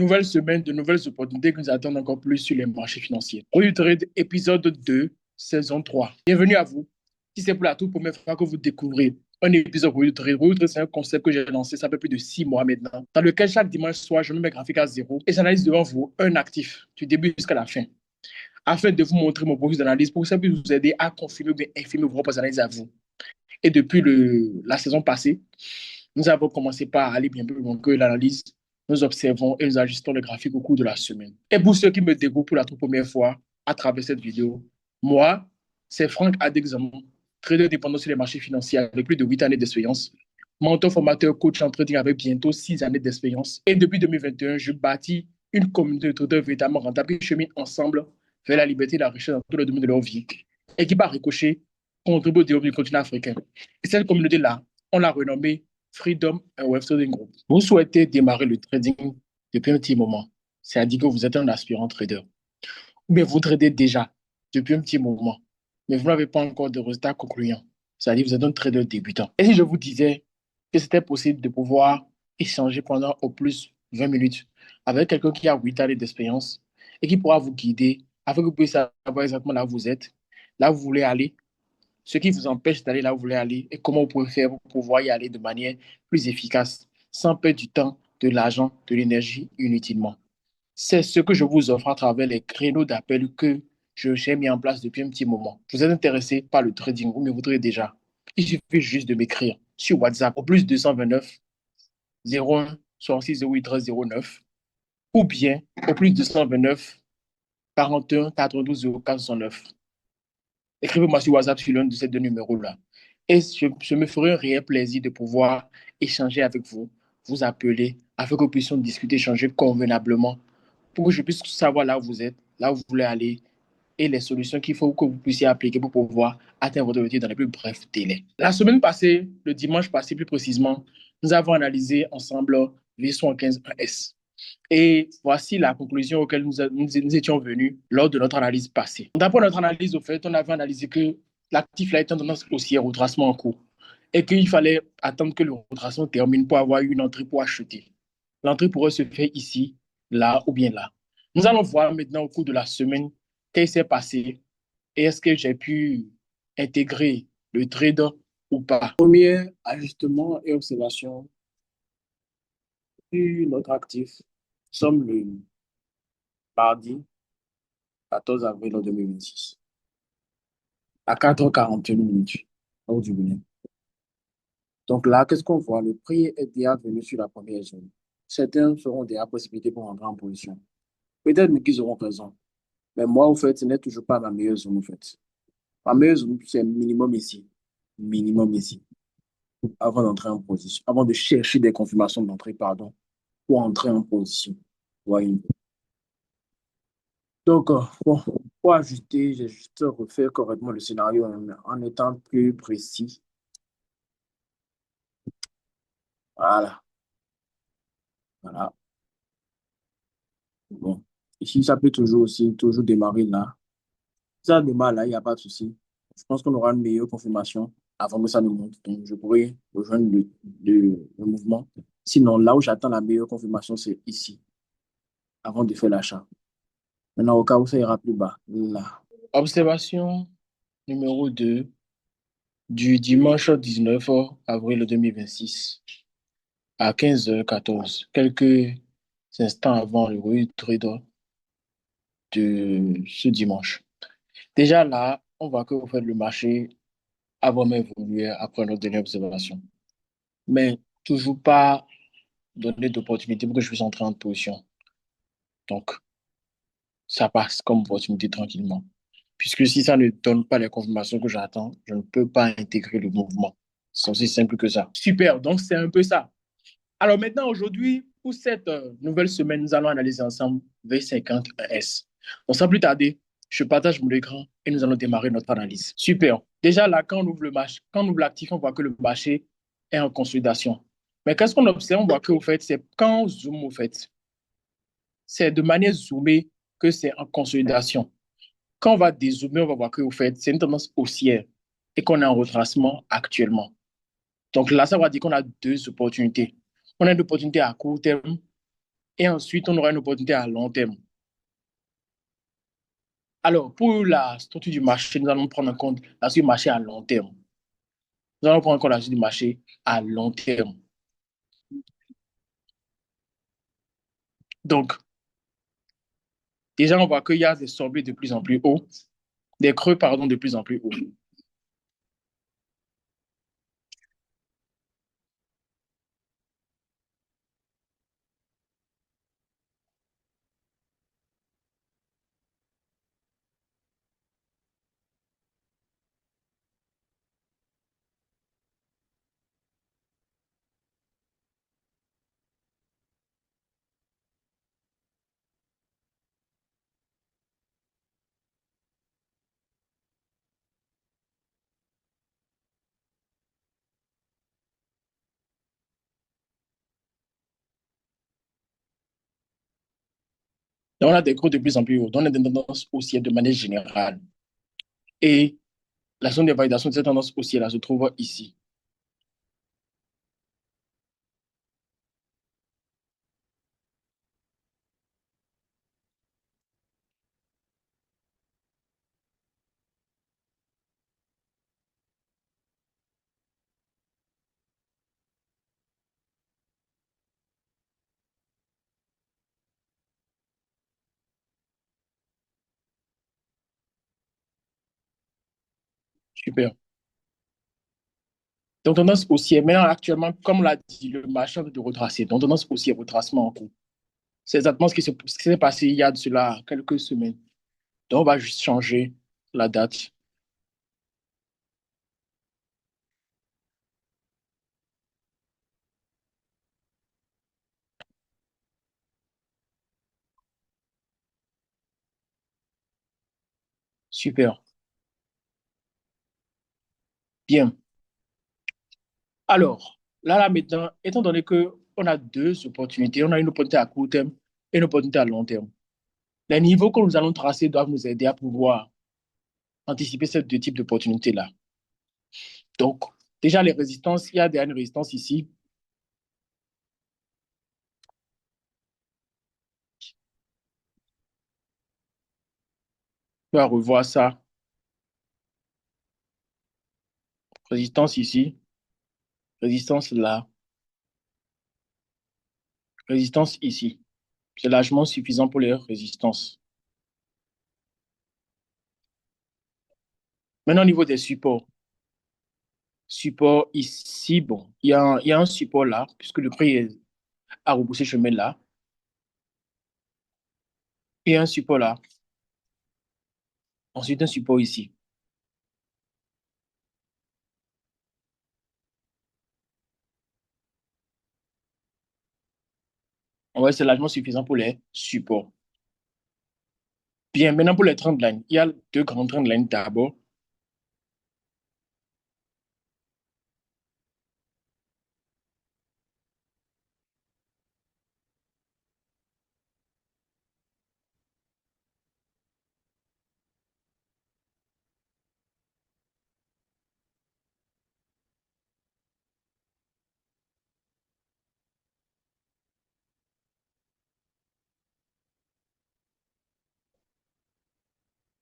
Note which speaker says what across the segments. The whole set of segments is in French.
Speaker 1: Nouvelle semaine, de nouvelles opportunités qui nous attendent encore plus sur les marchés financiers. Royal Trade, épisode 2, saison 3. Bienvenue à vous. Si c'est pour la toute première fois que vous découvrez un épisode Royal Trade, c'est un concept que j'ai lancé, ça fait plus de 6 mois maintenant, dans lequel chaque dimanche soir, je mets mes graphiques à zéro et j'analyse devant vous un actif du début jusqu'à la fin, afin de vous montrer mon processus d'analyse pour que ça puisse vous aider à confirmer ou bien infirmer vos propres analyses à vous. Et depuis la saison passée, nous avons commencé par aller bien plus loin que l'analyse. Nous observons et nous ajustons les graphiques au cours de la semaine. Et pour ceux qui me découvrent pour la toute première fois à travers cette vidéo, moi, c'est Franck Adexamon, trader dépendant sur les marchés financiers avec plus de 8 années d'expérience, mentor, formateur, coach en trading avec bientôt 6 années d'expérience. Et depuis 2021, je bâtis une communauté de traders véritablement rentable qui cheminent ensemble vers la liberté et la richesse dans tous les domaines de leur vie et qui, par ricochet, contribue au développement du continent africain. Et cette communauté-là, on l'a renommée Freedom and Web Trading Group. Vous souhaitez démarrer le trading depuis un petit moment, c'est-à-dire que vous êtes un aspirant trader, ou bien vous tradez déjà depuis un petit moment, mais vous n'avez pas encore de résultats concluants, c'est-à-dire que vous êtes un trader débutant. Et si je vous disais que c'était possible de pouvoir échanger pendant au plus 20 minutes avec quelqu'un qui a 8 années d'expérience et qui pourra vous guider afin que vous puissiez savoir exactement là où vous êtes, là où vous voulez aller, ce qui vous empêche d'aller là où vous voulez aller et comment vous pouvez faire pour pouvoir y aller de manière plus efficace, sans perdre du temps, de l'argent, de l'énergie inutilement. C'est ce que je vous offre à travers les créneaux d'appel que j'ai mis en place depuis un petit moment. Vous êtes intéressé par le trading, vous me voudrez déjà. Il suffit juste de m'écrire sur WhatsApp au plus 229 01 66 08 13 09 ou bien au plus 229 41 92 04 69. Écrivez-moi sur WhatsApp sur l'un de ces deux numéros-là. Et je me ferai un réel plaisir de pouvoir échanger avec vous, vous appeler, afin que nous puissions discuter, échanger convenablement, pour que je puisse savoir là où vous êtes, là où vous voulez aller, et les solutions qu'il faut que vous puissiez appliquer pour pouvoir atteindre votre objectif dans les plus brefs délais. La semaine passée, le dimanche passé plus précisément, nous avons analysé ensemble V75S. Et voici la conclusion auquel nous étions venus lors de notre analyse passée. D'après notre analyse, au fait, on avait analysé que l'actif là est en tendance haussière au tracement en cours et qu'il fallait attendre que le retracement termine pour avoir une entrée pour acheter. L'entrée pourrait se faire ici, là ou bien là. Nous allons voir maintenant au cours de la semaine qu'est-ce qui s'est passé et est-ce que j'ai pu intégrer le trader ou pas. Premier ajustement et observation sur notre actif. Nous sommes le mardi 14 avril 2026 à 4h41 minutes, heure du Bénin. Donc là, qu'est-ce qu'on voit? Le prix est déjà venu sur la première zone. Certains feront déjà possibilité pour entrer en position. Peut-être qu'ils auront raison. Mais moi, au fait, ce n'est toujours pas ma meilleure zone, au fait. Ma meilleure zone, c'est minimum ici. Minimum ici. Avant d'entrer en position. Avant de chercher des confirmations d'entrée, pardon, pour entrer en position. Voyez. Donc, bon, pour ajuster, j'ai juste refait correctement le scénario en étant plus précis. Voilà, voilà. Bon, ici, ça peut toujours aussi, toujours démarrer là. Ça démarre là, il n'y a pas de souci. Je pense qu'on aura une meilleure confirmation avant que ça ne monte. Donc, je pourrais rejoindre le mouvement. Sinon, là où j'attends la meilleure confirmation, c'est ici, avant de faire l'achat. Maintenant, au cas où ça ira plus bas, là. Observation numéro 2 du dimanche 19 avril 2026 à 15h14, quelques instants avant le retrait de ce dimanche. Déjà là, on voit que vous faites le marché avant même évolué après notre dernière observation. Mais toujours pas donné d'opportunité pour que je puisse entrer en position. Donc, ça passe comme opportunité tranquillement. Puisque si ça ne donne pas les confirmations que j'attends, je ne peux pas intégrer le mouvement. C'est aussi simple que ça. Super, donc c'est un peu ça. Alors maintenant, aujourd'hui, pour cette nouvelle semaine, nous allons analyser ensemble V50S. Donc sans plus tarder, je partage mon écran et nous allons démarrer notre analyse. Super. Déjà là, quand on ouvre le marché, quand on ouvre l'actif, on voit que le marché est en consolidation. Mais qu'est-ce qu'on observe? On voit que au fait, c'est quand on zoome, au fait, c'est de manière zoomée que c'est en consolidation. Quand on va dézoomer, on va voir que au fait, c'est une tendance haussière et qu'on est en retracement actuellement. Donc là, ça va dire qu'on a deux opportunités. On a une opportunité à court terme Et ensuite, on aura une opportunité à long terme. Alors, pour la structure du marché, nous allons prendre en compte la structure du marché à long terme. Nous allons prendre en compte la structure du marché à long terme. Donc, déjà, on voit qu'il y a des sommets de plus en plus hauts, des creux, pardon, de plus en plus hauts. Donc, on a des creux de plus en plus hauts. Donc, on a des tendances haussières de manière générale. Et la zone de validation de cette tendance haussière là se trouve ici. Super. Donc, tendance haussière. Maintenant, actuellement, comme l'a dit, le marché est en train de retracer. Donc, tendance haussière, retracement en cours. C'est exactement ce qui s'est passé il y a de cela quelques semaines. Donc, on va juste changer la date. Super. Bien. Alors, là maintenant, étant donné qu'on a deux opportunités, on a une opportunité à court terme et une opportunité à long terme. Les niveaux que nous allons tracer doivent nous aider à pouvoir anticiper ces deux types d'opportunités-là. Donc, déjà, les résistances, il y a déjà une résistance ici. On va revoir ça. Résistance ici, résistance là, résistance ici. C'est largement suffisant pour les résistances. Maintenant, au niveau des supports, support ici, bon, il y a un support là, puisque le prix est à rebousser chemin là, et un support là. Ensuite, un support ici. Ouais, c'est largement suffisant pour les supports. Bien, maintenant pour les trendlines. Il y a deux grands trendlines d'abord.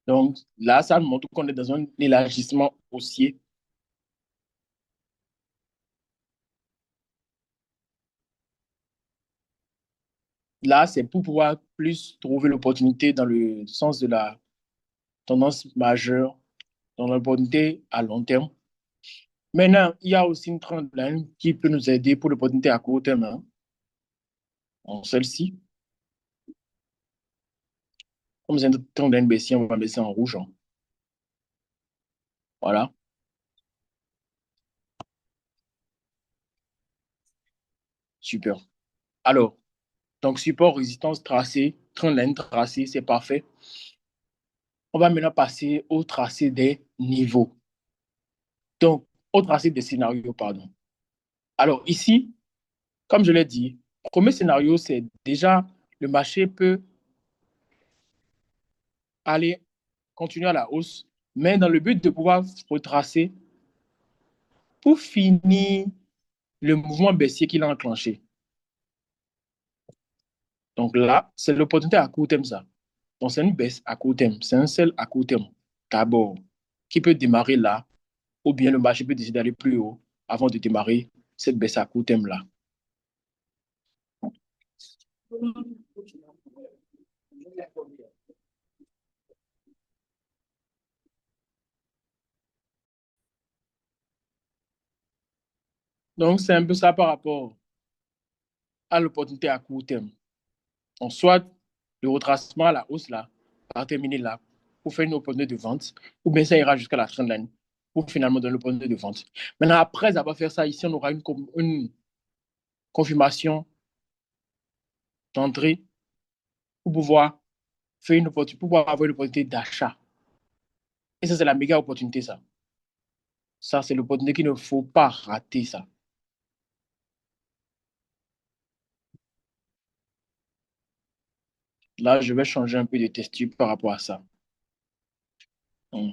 Speaker 1: Donc là, ça montre qu'on est dans un élargissement haussier. Là, c'est pour pouvoir plus trouver l'opportunité dans le sens de la tendance majeure, dans l'opportunité à long terme. Maintenant, il y a aussi une trendline qui peut nous aider pour l'opportunité à court terme, hein. En celle-ci, comme c'est une trendline baissière, on va baisser en rouge, hein. Voilà, super. Alors, donc support, résistance tracée, trendline tracée, c'est parfait. On va maintenant passer au tracé des niveaux. Donc, au tracé des scénarios, pardon. Alors ici, comme je l'ai dit, premier scénario, c'est déjà le marché peut aller continuer à la hausse, mais dans le but de pouvoir retracer pour finir le mouvement baissier qu'il a enclenché. Donc là, c'est l'opportunité à court terme, ça. Donc c'est une baisse à court terme, c'est un sell à court terme. D'abord, qui peut démarrer là, ou bien le marché peut décider d'aller plus haut avant de démarrer cette baisse à court terme là. Donc c'est un peu ça par rapport à l'opportunité à court terme. Donc soit le retracement à la hausse là va terminer là pour faire une opportunité de vente, ou bien ça ira jusqu'à la fin de l'année pour finalement donner l'opportunité de vente. Maintenant, après avoir fait ça, ici, on aura une confirmation d'entrée pour pouvoir faire une opportunité, pour pouvoir avoir une opportunité d'achat. Et ça, c'est la méga opportunité, ça. Ça, c'est l'opportunité qu'il ne faut pas rater, ça. Là, je vais changer un peu de texture par rapport à ça. Hum.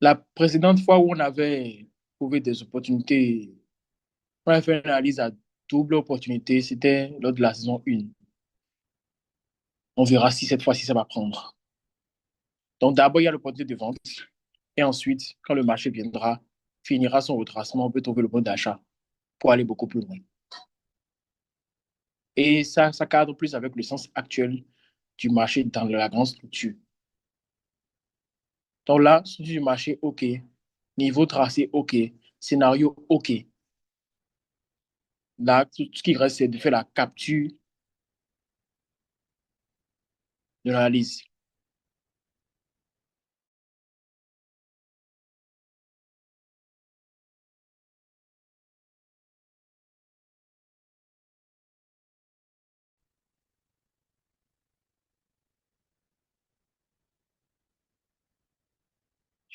Speaker 1: La précédente fois où on avait trouvé des opportunités, on a fait une analyse à double opportunité, c'était lors de la saison 1. On verra si cette fois-ci ça va prendre. Donc d'abord, il y a l'opportunité de vente. Et ensuite, quand le marché viendra, finira son retracement, on peut trouver le point d'achat pour aller beaucoup plus loin. Et ça cadre plus avec le sens actuel du marché dans la grande structure. Donc là, structure du marché, OK. Niveau tracé, OK. Scénario, OK. Là, tout ce qui reste, c'est de faire la capture de l'analyse.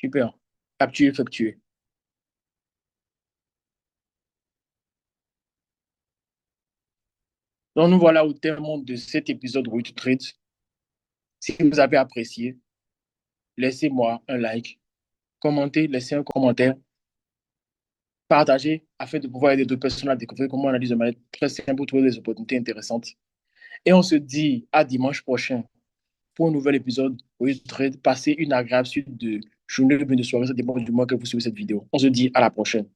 Speaker 1: Super. Capture effectuée. Donc, nous voilà au terme de cet épisode Road to Trade. Si vous avez apprécié, laissez-moi un like, commentez, laissez un commentaire, partagez afin de pouvoir aider d'autres personnes à découvrir comment on analyse de manière très simple pour trouver des opportunités intéressantes. Et on se dit à dimanche prochain pour un nouvel épisode Road to Trade. Passez une agréable suite de journée ou de soirée, ça dépend du mois que vous suivez cette vidéo. On se dit à la prochaine.